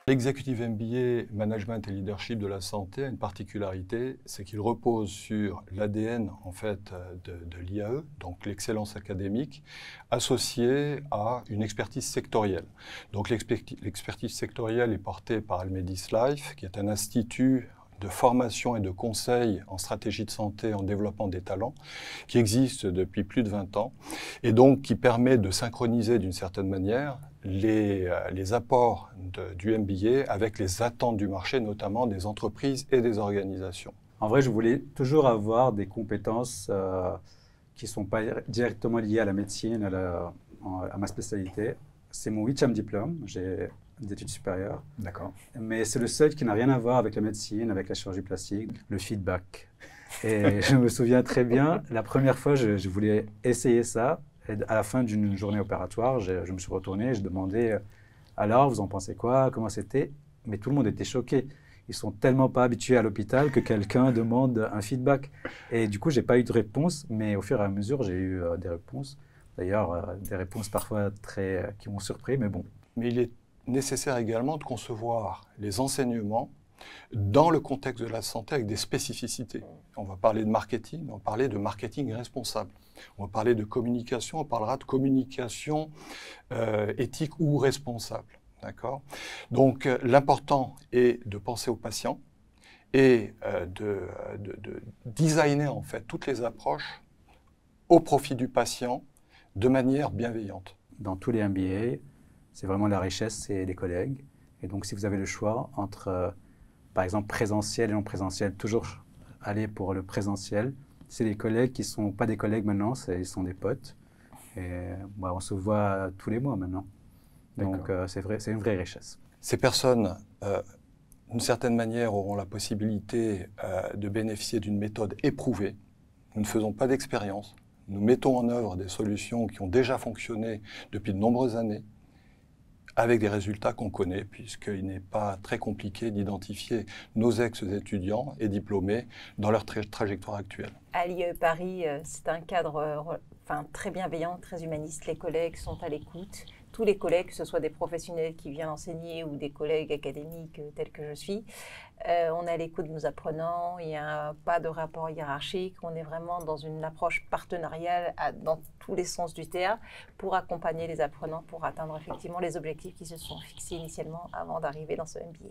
L'executive MBA Management et Leadership de la santé a une particularité, c'est qu'il repose sur l'ADN en fait de l'IAE, donc l'excellence académique, associée à une expertise sectorielle. Donc l'expertise sectorielle est portée par Almedis Life, qui est un institut de formation et de conseil en stratégie de santé, en développement des talents, qui existe depuis plus de 20 ans, et donc qui permet de synchroniser d'une certaine manière les apports du MBA avec les attentes du marché, notamment des entreprises et des organisations. En vrai, je voulais toujours avoir des compétences qui ne sont pas directement liées à la médecine, à ma spécialité. C'est mon 8e diplôme, j'ai des études supérieures. D'accord. Mais c'est le seul qui n'a rien à voir avec la médecine, avec la chirurgie plastique, le feedback. Et je me souviens très bien, la première fois, je voulais essayer ça. Et à la fin d'une journée opératoire, je me suis retourné et je demandais « Alors, vous en pensez quoi? Comment c'était ?» Mais tout le monde était choqué. Ils sont tellement pas habitués à l'hôpital que quelqu'un demande un feedback. Et du coup, j'ai pas eu de réponse, mais au fur et à mesure, j'ai eu des réponses. D'ailleurs, des réponses parfois qui m'ont surpris, mais bon. Mais il est nécessaire également de concevoir les enseignements dans le contexte de la santé avec des spécificités. On va parler de marketing, on va parler de marketing responsable. On va parler de communication, on parlera de communication éthique ou responsable. D'accord ? Donc l'important est de penser aux patients et de designer en fait toutes les approches au profit du patient de manière bienveillante. Dans tous les MBA, c'est vraiment la richesse, c'est les collègues. Et donc si vous avez le choix entre par exemple présentiel et non présentiel, toujours aller pour le présentiel. C'est des collègues qui ne sont pas des collègues maintenant, ils sont des potes. Et on se voit tous les mois maintenant. Donc c'est vrai, c'est une vraie richesse. Ces personnes, d'une certaine manière, auront la possibilité de bénéficier d'une méthode éprouvée. Nous ne faisons pas d'expérience. Nous mettons en œuvre des solutions qui ont déjà fonctionné depuis de nombreuses années, avec des résultats qu'on connaît, puisqu'il n'est pas très compliqué d'identifier nos ex-étudiants et diplômés dans leur trajectoire actuelle. À l'IAE Paris, c'est un cadre très bienveillant, très humaniste. Les collègues sont à l'écoute. Tous les collègues, que ce soit des professionnels qui viennent enseigner ou des collègues académiques tels que je suis, on est à l'écoute de nos apprenants, il n'y a pas de rapport hiérarchique, on est vraiment dans une approche partenariale dans tous les sens du terme pour accompagner les apprenants pour atteindre effectivement les objectifs qui se sont fixés initialement avant d'arriver dans ce MBA.